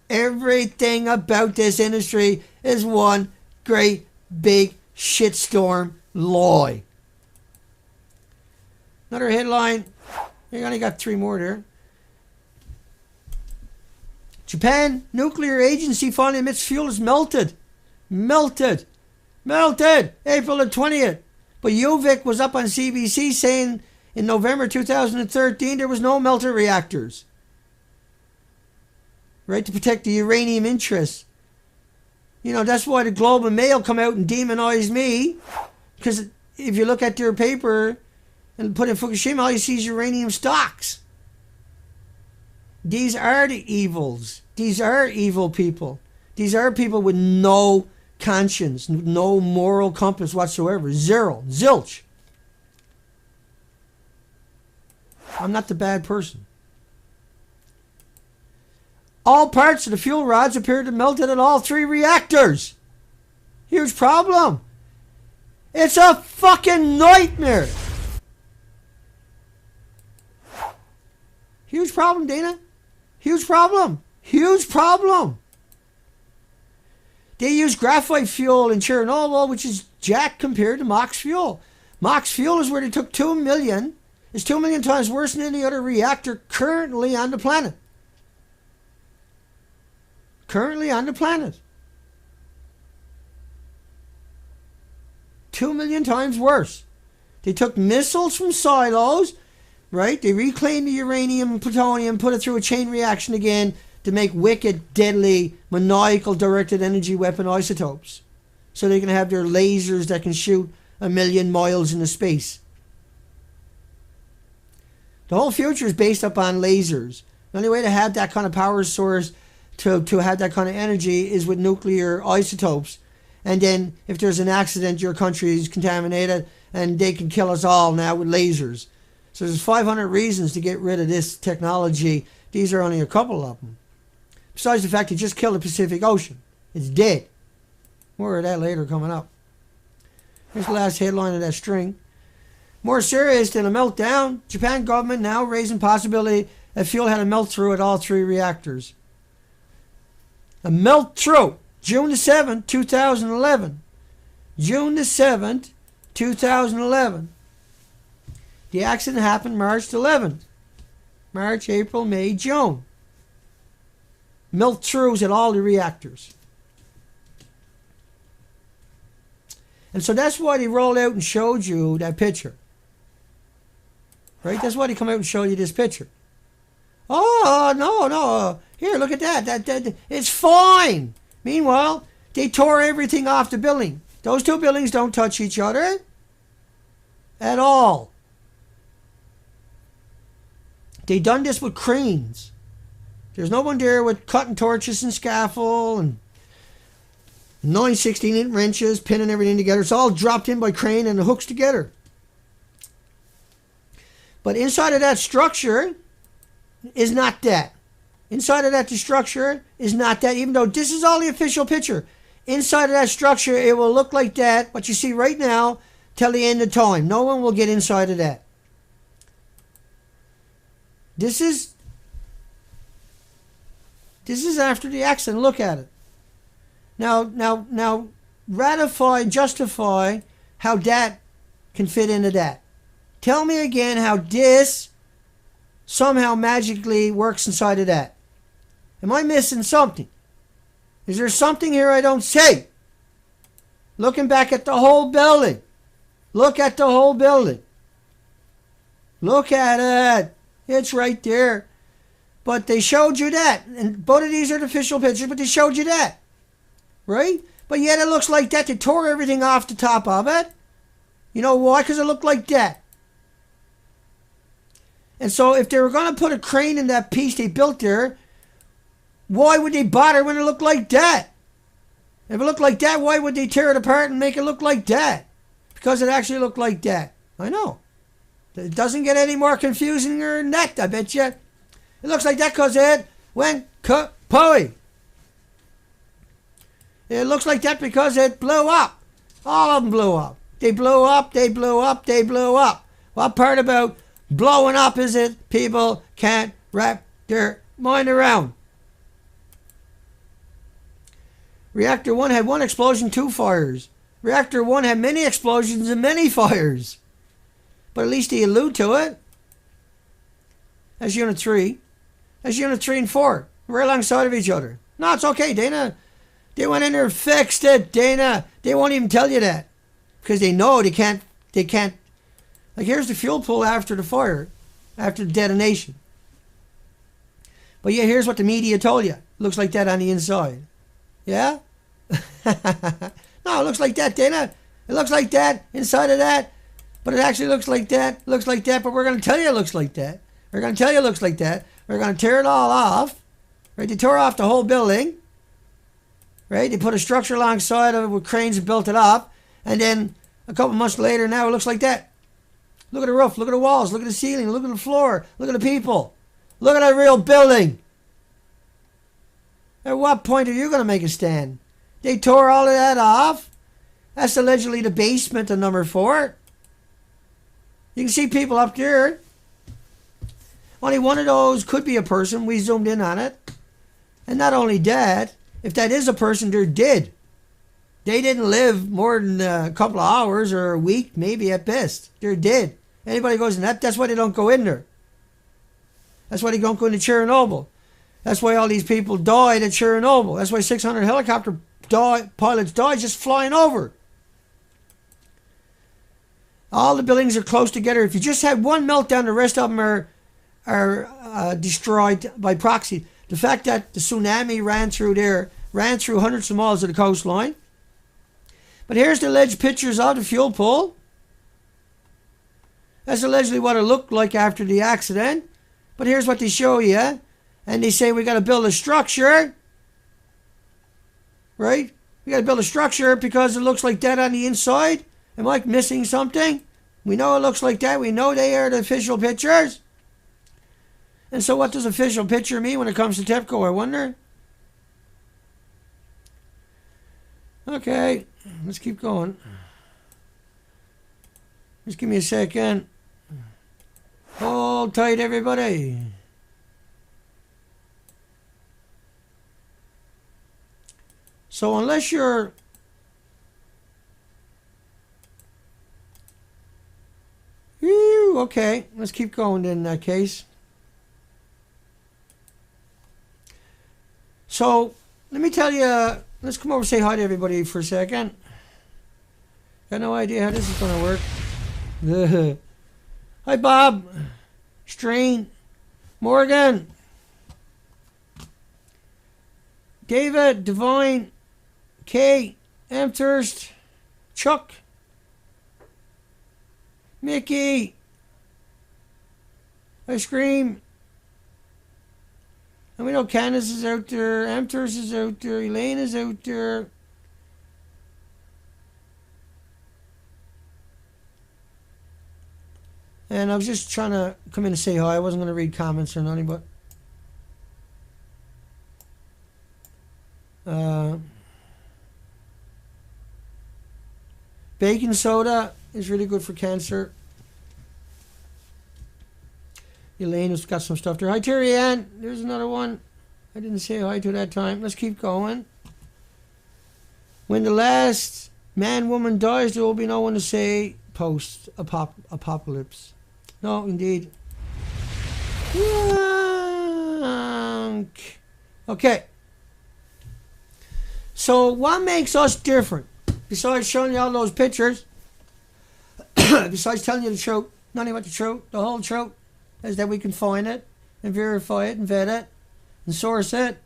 Everything about this industry is one great big shitstorm lie. Another headline. You only got 3 more there. Japan nuclear agency finally admits fuel is melted. Melted. April the 20th. But Uvik was up on CBC saying in November 2013 there was no melter reactors. Right, to protect the uranium interests. You know, that's why the Globe and Mail come out and demonize me. Because if you look at their paper and put in Fukushima, all you see is uranium stocks. These are the evils. These are evil people. These are people with no conscience, no moral compass whatsoever. Zero. Zilch. I'm not the bad person. All parts of the fuel rods appear to have melted at all 3 reactors. Huge problem. It's a fucking nightmare. Huge problem, Dana. Huge problem. Huge problem. They use graphite fuel in Chernobyl, which is jack compared to MOX fuel. MOX fuel is where they took 2 million. It's 2 million times worse than any other reactor currently on the planet. Currently on the planet. 2 million times worse. They took missiles from silos, right? They reclaimed the uranium and plutonium, put it through a chain reaction again to make wicked, deadly, maniacal directed energy weapon isotopes. So they can have their lasers that can shoot 1 million miles into space. The whole future is based upon lasers. The only way to have that kind of power source to have that kind of energy is with nuclear isotopes. And then if there's an accident, your country is contaminated and they can kill us all now with lasers. So there's 500 reasons to get rid of this technology. These are only a couple of them. Besides the fact it just killed the Pacific Ocean. It's dead. More of that later coming up. Here's the last headline of that string. More serious than a meltdown, Japan government now raising possibility that fuel had a melt through at all 3 reactors. A melt through. June the 7th, 2011. June the 7th, 2011. The accident happened March 11th. March, April, May, June. Melt throughs at all the reactors. And so that's why they rolled out and showed you that picture. Right? That's why they come out and show you this picture. Oh, no. Here, look at that. That it's fine. Meanwhile, they tore everything off the building. Those 2 buildings don't touch each other at all. They done this with cranes. There's no one there with cutting torches and scaffold and 9 16-inch wrenches, pinning everything together. It's all dropped in by crane and the hooks together. But inside of that structure is not that. Inside of that structure is not that, even though this is all the official picture. Inside of that structure, it will look like that, what you see right now, till the end of time. No one will get inside of that. This is after the accident. Look at it. Now, ratify and justify how that can fit into that. Tell me again how this somehow magically works inside of that. Am I missing something? Is there something here I don't see? Looking back at the whole building. Look at the whole building. Look at it. It's right there. But they showed you that. And both of these are the official pictures, but they showed you that. Right? But yet it looks like that. They tore everything off the top of it. You know why? Because it looked like that. And so if they were going to put a crane in that piece they built there, why would they bother when it looked like that? If it looked like that, why would they tear it apart and make it look like that? Because it actually looked like that. I know. It doesn't get any more confusing than that, I bet you. It looks like that because it went kapoi. It looks like that because it blew up. All of them blew up. They blew up, they blew up, they blew up. What part about blowing up is it people can't wrap their mind around? Reactor 1 had one explosion, 2 fires. Reactor 1 had many explosions and many fires. But at least they allude to it. That's Unit 3. That's Unit 3 and 4. Right alongside of each other. No, it's okay, Dana. They went in there and fixed it, Dana. They won't even tell you that. Because they know they can't. Like, here's the fuel pool after the fire. After the detonation. But yeah, here's what the media told you. Looks like that on the inside. Yeah? No, it looks like that, Dana. It looks like that inside of that. But it actually looks like that. Looks like that. But we're going to tell you it looks like that. We're going to tell you it looks like that. We're going to tear it all off. Right? They tore off the whole building. Right? They put a structure alongside of it with cranes and built it up. And then a couple months later, now it looks like that. Look at the roof. Look at the walls. Look at the ceiling. Look at the floor. Look at the people. Look at a real building. At what point are you going to make a stand? They tore all of that off. That's allegedly the basement of number 4. You can see people up there. Only one of those could be a person. We zoomed in on it. And not only that, if that is a person, they're dead. They didn't live more than a couple of hours or a week, maybe at best. They're dead. Anybody goes in that, that's why they don't go in there. That's why they don't go into Chernobyl. That's why all these people died at Chernobyl. That's why 600 helicopter pilots died just flying over. All the buildings are close together. If you just had one meltdown, the rest of them are destroyed by proxy. The fact that the tsunami ran through hundreds of miles of the coastline. But here's the alleged pictures of the fuel pool. That's allegedly what it looked like after the accident. But here's what they show you. And they say we got to build a structure. Right? We got to build a structure because it looks like that on the inside. Am I missing something? We know it looks like that. We know they are the official pictures. And so what does official picture mean when it comes to TEPCO, I wonder? Okay, let's keep going. Just give me a second. Hold tight, everybody. So unless you're okay, let's keep going then in that case. So let me tell you, let's come over and say hi to everybody for a second. Got no idea how this is going to work. Hi, Bob. Strain. Morgan. David. Divine. Kate. Amthurst. Chuck. Mickey. Ice Cream. And we know Candace is out there. Amthurst is out there. Elaine is out there. And I was just trying to come in and say hi. I wasn't going to read comments or nothing, but baking soda is really good for cancer. Elaine has got some stuff there. Hi, Terry Ann. There's another one. I didn't say hi to that time. Let's keep going. When the last man, woman dies, there will be no one to say post-apocalypse. No, indeed. Okay. So what makes us different? Besides showing you all those pictures, besides telling you the truth, nothing but the truth, the whole truth, is that we can find it and verify it and vet it and source it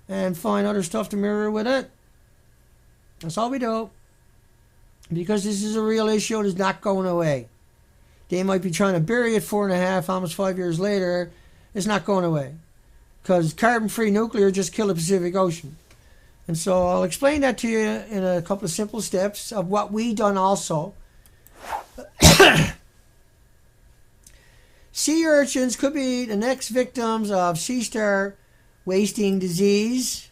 and find other stuff to mirror with it. That's all we do. Because this is a real issue, it is not going away. They might be trying to bury it 4.5, almost 5 years later. It's not going away. Because carbon-free nuclear just killed the Pacific Ocean. And so I'll explain that to you in a couple of simple steps of what we done also. Sea urchins could be the next victims of sea star wasting disease.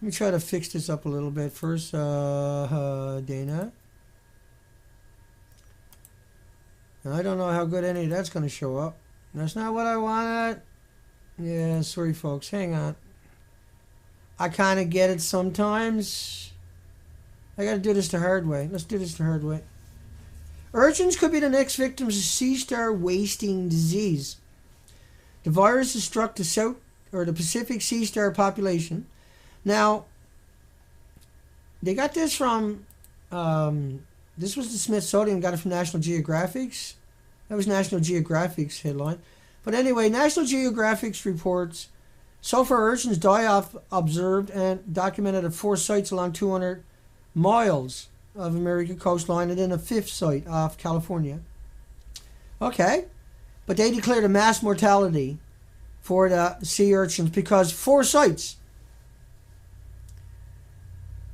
Let me try to fix this up a little bit first, Dana. And I don't know how good any of that's going to show up. That's not what I wanted. Yeah, sorry folks, hang on. I kind of get it sometimes. I got to do this the hard way. Let's do this the hard way. Urchins could be the next victims of sea star wasting disease. The virus has struck the South or the Pacific sea star population. Now, they got this from, this was the Smithsonian, got it from National Geographic's. That was National Geographic's headline. But anyway, National Geographic's reports, so far urchins die off observed and documented at 4 sites along 200 miles of American coastline and then a 5th site off California. Okay, but they declared a mass mortality for the sea urchins because 4 sites.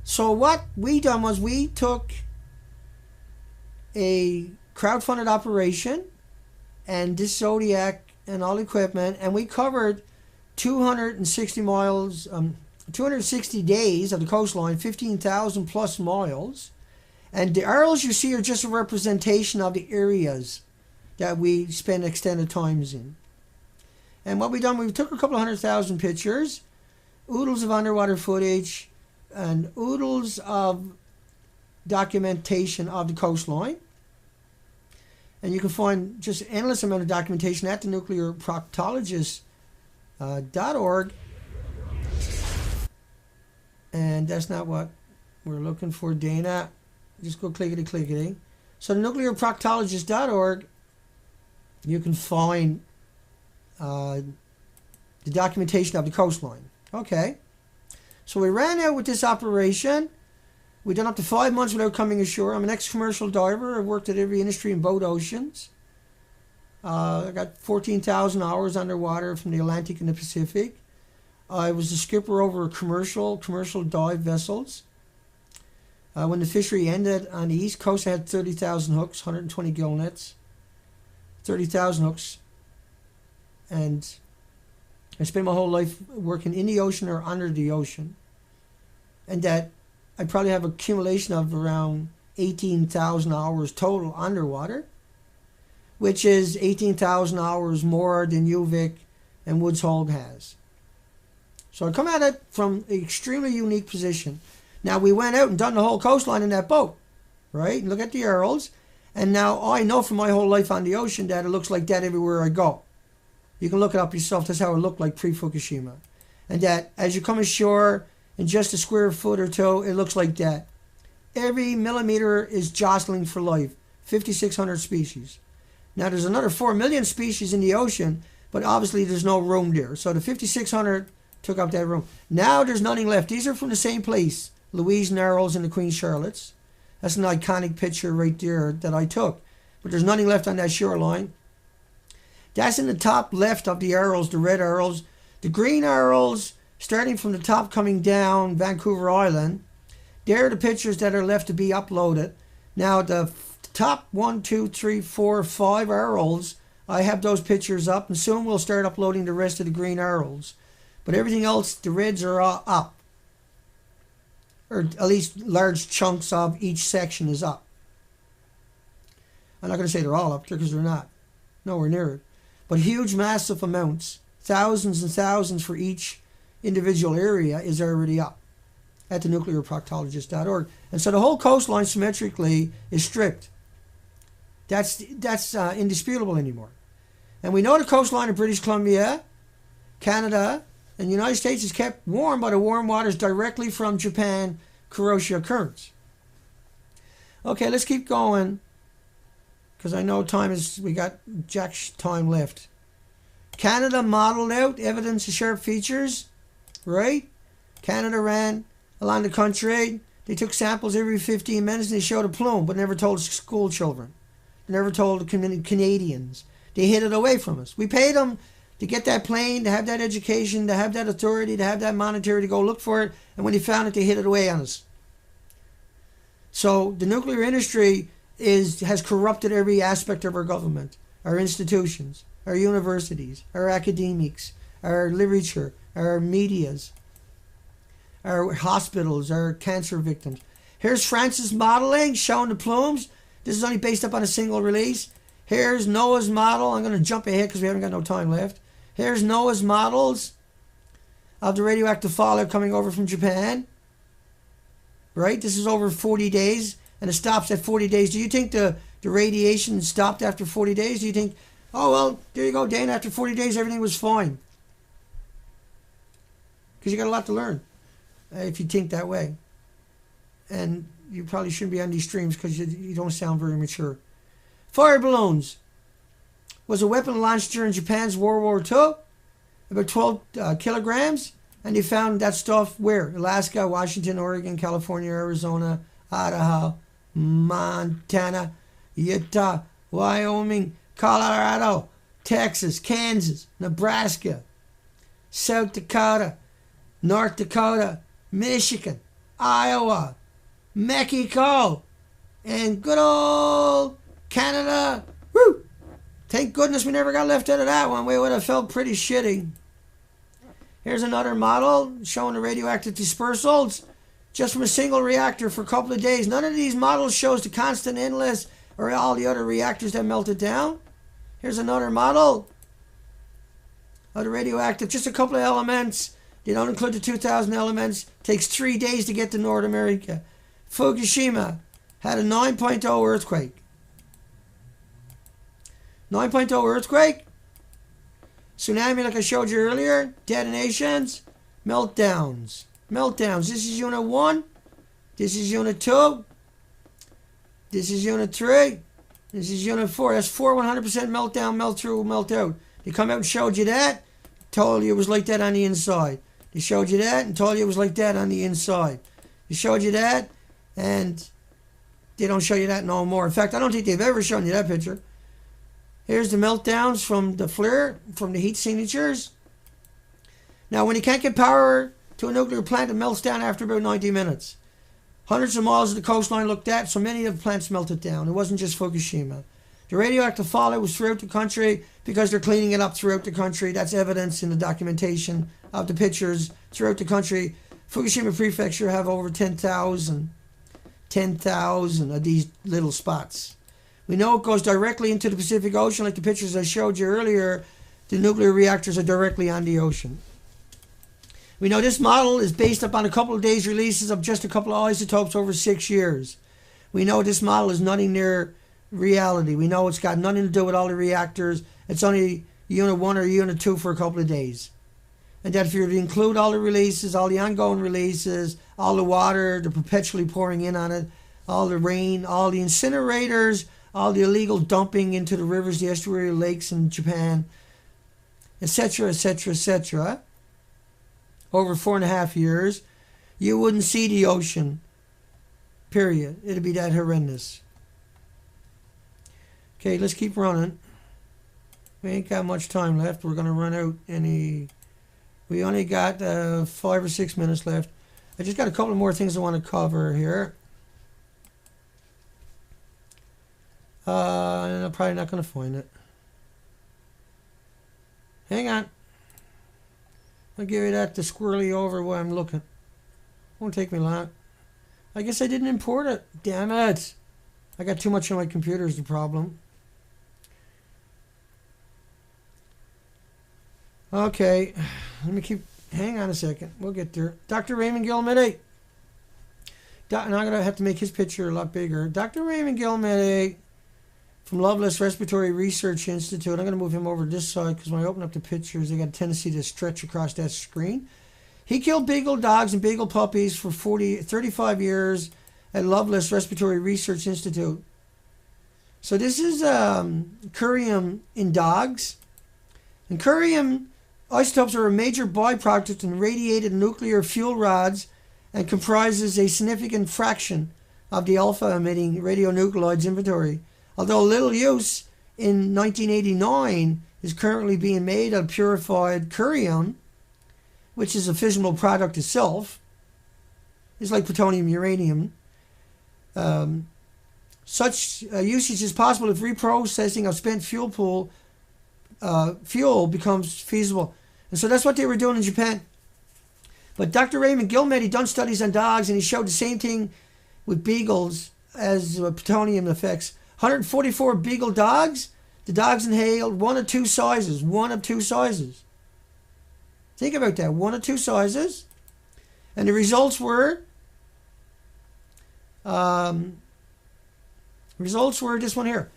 So what we done was we took a crowdfunded operation and this Zodiac and all equipment, and we covered 260 miles, 260 days of the coastline, 15,000 plus miles. And the arrows you see are just a representation of the areas that we spend extended times in. And what we done, we took a couple of 100,000 pictures, oodles of underwater footage, and oodles of documentation of the coastline. And you can find just endless amount of documentation at the nuclearproctologist.org. And that's not what we're looking for, Dana. Just go clickety clickety. So the nuclearproctologist.org, you can find the documentation of the coastline. Okay. So we ran out with this operation. We done up to 5 months without coming ashore. I'm an ex-commercial diver. I've worked at every industry in both oceans. I got 14,000 hours underwater from the Atlantic and the Pacific. I was the skipper over commercial dive vessels. When the fishery ended on the East Coast, I had 30,000 hooks, 120 gill nets, 30,000 hooks. And I spent my whole life working in the ocean or under the ocean. And that I probably have accumulation of around 18,000 hours total underwater, which is 18,000 hours more than UVic and Woods Hole has. So I come at it from an extremely unique position. Now we went out and done the whole coastline in that boat, right? And look at the arrows. And now I know from my whole life on the ocean that it looks like that everywhere I go. You can look it up yourself. That's how it looked like pre-Fukushima. And that as you come ashore, in just a square foot or two, it looks like that. Every millimeter is jostling for life. 5,600 species. Now there's another 4 million species in the ocean, but obviously there's no room there. So the 5,600 took up that room. Now there's nothing left. These are from the same place, Louise Narrows and the Queen Charlottes. That's an iconic picture right there that I took. But there's nothing left on that shoreline. That's in the top left of the arrows, the red arrows. The green arrows, starting from the top coming down Vancouver Island, they're the pictures that are left to be uploaded. Now the top 1, 2, 3, 4, 5 arrows, I have those pictures up, and soon we'll start uploading the rest of the green arrows. But everything else, the reds are up. Or at least large chunks of each section is up. I'm not going to say they're all up there because they're not. Nowhere near it. But huge, massive amounts, thousands and thousands for each individual area is already up at the nuclearproctologist.org. And so the whole coastline symmetrically is stripped. That's indisputable anymore. And we know the coastline of British Columbia, Canada, and the United States is kept warm by the warm waters directly from Japan Kuroshio currents. Okay, let's keep going because I know we got jack's time left. Canada modeled out evidence of sharp features. Right? Canada ran along the country. They took samples every 15 minutes and they showed a plume, but never told school children. They never told the Canadians. They hid it away from us. We paid them to get that plane, to have that education, to have that authority, to have that monetary to go look for it. And when they found it, they hid it away on us. So the nuclear industry has corrupted every aspect of our government, our institutions, our universities, our academics, our literature, our medias, our hospitals, our cancer victims. Here's France's modeling showing the plumes. This is only based up on a single release. Here's NOAA's model. I'm going to jump ahead because we haven't got no time left. Here's NOAA's models of the radioactive fallout coming over from Japan. Right? This is over 40 days, and it stops at 40 days. Do you think the radiation stopped after 40 days? Do you think, oh, well, there you go, Dana, after 40 days, everything was fine? Because you got a lot to learn if you think that way. And you probably shouldn't be on these streams because you don't sound very mature. Fire balloons was a weapon launched during Japan's World War II, about 12 kilograms, and they found that stuff where? Alaska, Washington, Oregon, California, Arizona, Idaho, Montana, Utah, Wyoming, Colorado, Texas, Kansas, Nebraska, South Dakota, North Dakota, Michigan, Iowa, Mexico, and good old Canada. Woo! Thank goodness we never got left out of that one. We would have felt pretty shitty. Here's another model showing the radioactive dispersals just from a single reactor for a couple of days. None of these models shows the constant endless or all the other reactors that melted down. Here's another model of the radioactive, just a couple of elements. They don't include the 2,000 elements. Takes 3 days to get to North America. Fukushima had a 9.0 earthquake. 9.0 earthquake. Tsunami, like I showed you earlier. Detonations. Meltdowns. Meltdowns. This is unit 1. This is unit 2. This is unit 3. This is unit 4. That's 4 100% meltdown, melt through, melt out. They come out and showed you that. Told you it was like that on the inside. They showed you that and told you it was like that on the inside. They showed you that and they don't show you that no more. In fact, I don't think they've ever shown you that picture. Here's the meltdowns from the flare, from the heat signatures. Now, when you can't get power to a nuclear plant, it melts down after about 90 minutes. Hundreds of miles of the coastline looked at, so many of the plants melted down. It wasn't just Fukushima. The radioactive fallout was throughout the country because they're cleaning it up throughout the country. That's evidence in the documentation of the pictures throughout the country. Fukushima Prefecture have over 10,000 of these little spots. We know it goes directly into the Pacific Ocean, like the pictures I showed you earlier. The nuclear reactors are directly on the ocean. We know this model is based upon a couple of days' releases of just a couple of isotopes over 6 years. We know this model is nothing near reality. We know it's got nothing to do with all the reactors. It's only unit 1 or unit 2 for a couple of days. And that if you were to include all the releases, all the ongoing releases, all the water, they're perpetually pouring in on it, all the rain, all the incinerators, all the illegal dumping into the rivers, the estuary lakes in Japan, etc., etc., etc., over 4.5 years, you wouldn't see the ocean, period. It'd be that horrendous. Okay, let's keep running. We ain't got much time left. We're going to run out any... We only got 5 or 6 minutes left. I just got a couple more things I want to cover here. And I'm probably not going to find it. Hang on. I'll give you that to squirrely over while I'm looking. Won't take me long. I guess I didn't import it. Damn it. I got too much on my computer is the problem. Okay. Let me keep... Hang on a second. We'll get there. Dr. Raymond Gilmedy. And I'm going to have to make his picture a lot bigger. Dr. Raymond Gilmedy from Loveless Respiratory Research Institute. I'm going to move him over to this side because when I open up the pictures, they got a tendency to stretch across that screen. He killed beagle dogs and beagle puppies for 35 years at Loveless Respiratory Research Institute. So this is curium in dogs. And curium isotopes are a major byproduct in radiated nuclear fuel rods and comprises a significant fraction of the alpha-emitting radionuclides inventory. Although little use in 1989 is currently being made of purified curium, which is a fissionable product itself. It's like plutonium, uranium. Such usage is possible if reprocessing of spent fuel becomes feasible. And so that's what they were doing in Japan. But Dr. Raymond Gilmet, he done studies on dogs, and he showed the same thing with beagles as plutonium effects. 144 beagle dogs, the dogs inhaled one of two sizes. One of two sizes. Think about that. One of two sizes. And the results were this one here.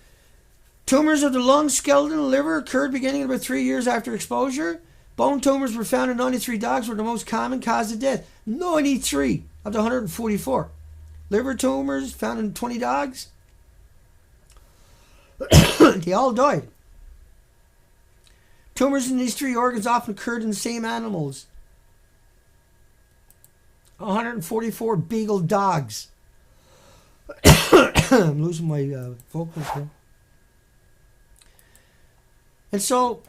Tumors of the lung, skeleton, and liver occurred beginning about 3 years after exposure. Bone tumors were found in 93 dogs, were the most common cause of death. 93 of the 144. Liver tumors found in 20 dogs. They all died. Tumors in these three organs often occurred in the same animals. 144 beagle dogs. I'm losing my vocals here. And so,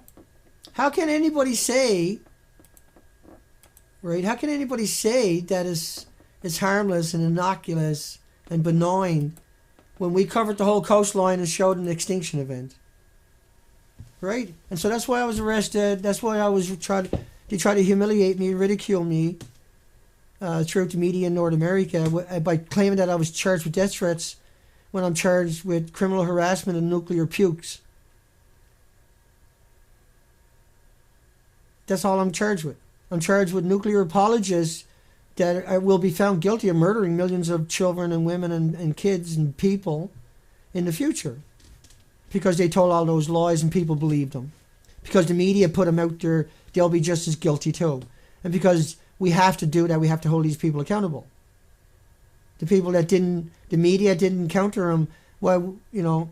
how can anybody say, right? How can anybody say that it's harmless and innocuous and benign when we covered the whole coastline and showed an extinction event? Right? And so that's why I was arrested. That's why I was try to humiliate me, ridicule me throughout the media in North America by claiming that I was charged with death threats when I'm charged with criminal harassment and nuclear pukes. That's all I'm charged with. I'm charged with nuclear apologists that will be found guilty of murdering millions of children and women and kids and people in the future because they told all those lies and people believed them. Because the media put them out there, they'll be just as guilty too. And because we have to do that, we have to hold these people accountable. The people that the media didn't counter them, well, you know,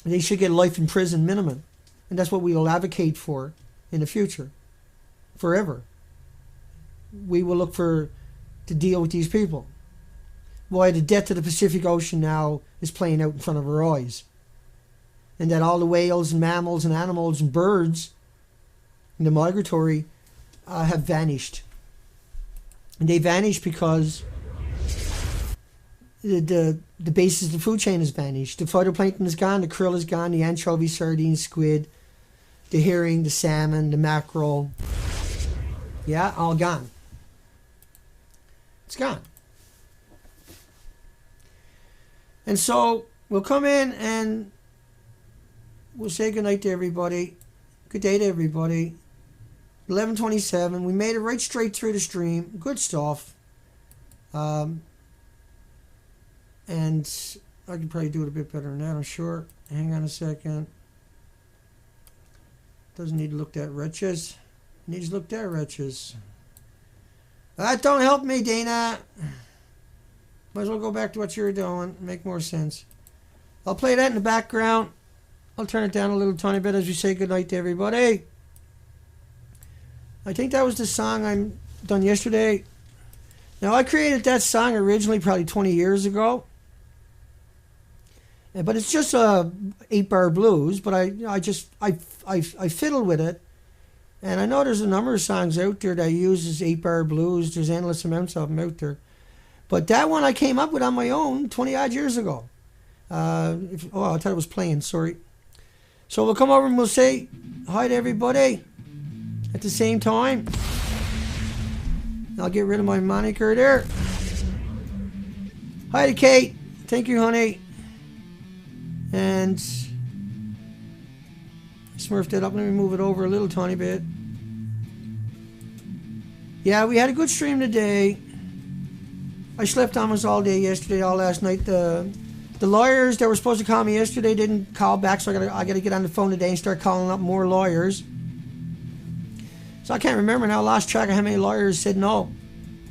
they should get life in prison minimum. And that's what we will advocate for in the future. Forever. We will look to deal with these people. Why the death of the Pacific Ocean now is playing out in front of our eyes. And that all the whales and mammals and animals and birds and the migratory have vanished. And they vanished because the basis of the food chain has vanished. The phytoplankton is gone, the krill is gone, the anchovy, sardine, squid, the herring, the salmon, the mackerel. Yeah, all gone. It's gone. And so we'll come in and we'll say goodnight to everybody. Good day to everybody. 11:27. We made it right straight through the stream. Good stuff. And I could probably do it a bit better than that, I'm sure. Hang on a second. Doesn't need to look that wretches. Needs to look that wretches. That don't help me, Dana. Might as well go back to what you were doing. Make more sense. I'll play that in the background. I'll turn it down a little tiny bit as we say goodnight to everybody. I think that was the song I done yesterday. Now, I created that song originally probably 20 years ago. But it's just a 8-bar blues, but I fiddle with it. And I know there's a number of songs out there that uses 8-bar blues. There's endless amounts of them out there. But that one I came up with on my own 20-odd years ago. I thought it was playing, sorry. So we'll come over and we'll say hi to everybody at the same time. I'll get rid of my moniker there. Hi to Kate. Thank you, honey. And smurfed it up. Let me move it over a little tiny bit. Yeah, we had a good stream today. I slept almost all day yesterday, all last night. The lawyers that were supposed to call me yesterday didn't call back, so I gotta get on the phone today and start calling up more lawyers. So I can't remember now. I lost track of how many lawyers said no.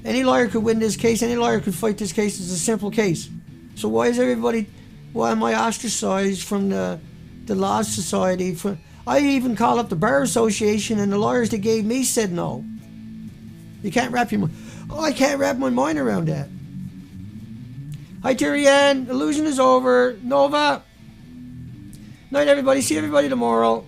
Any lawyer could win this case. Any lawyer could fight this case. It's a simple case. So why am I ostracized from the Law Society? I even called up the Bar Association, and the lawyers that gave me said no. You can't wrap your mind. Oh, I can't wrap my mind around that. Hi, Tyrian. Illusion is over. Nova. Night, everybody. See everybody tomorrow.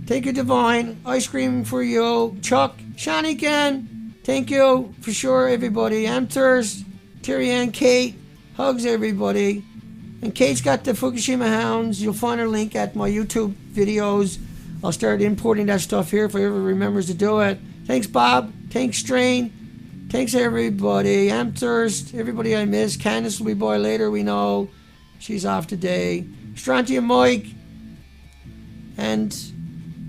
Thank you, Divine. Ice cream for you. Chuck. Shanikan. Thank you for sure, everybody. Amthurst. Tyrian. Kate. Hugs, everybody. And Kate's got the Fukushima hounds. You'll find her link at my YouTube videos. I'll start importing that stuff here if I ever remembers to do it. Thanks, Bob. Thanks, Strain. Thanks, everybody. Amthurst, everybody I miss. Candice will be by later, we know. She's off today. Strontium Mike. And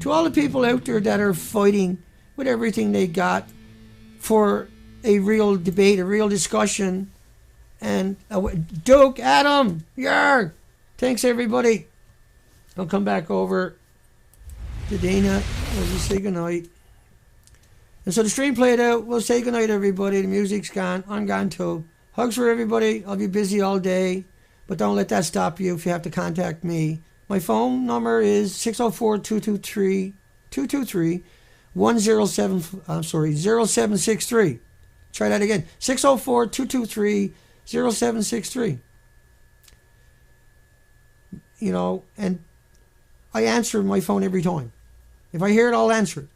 to all the people out there that are fighting with everything they got for a real debate, a real discussion. And Duke, Adam, yeah. Thanks, everybody. I'll come back over to Dana as we say goodnight. And so the stream played out. We'll say goodnight, everybody. The music's gone. I'm gone too. Hugs for everybody. I'll be busy all day. But don't let that stop you if you have to contact me. My phone number is 604-223-0763. Try that again. 604-223-0763. You know, and I answer my phone every time. If I hear it, I'll answer it.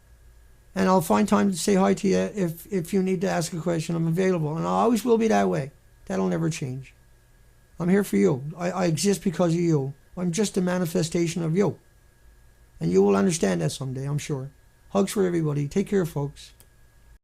And I'll find time to say hi to you if you need to ask a question. I'm available. And I always will be that way. That'll never change. I'm here for you. I exist because of you. I'm just a manifestation of you. And you will understand that someday, I'm sure. Hugs for everybody. Take care, folks.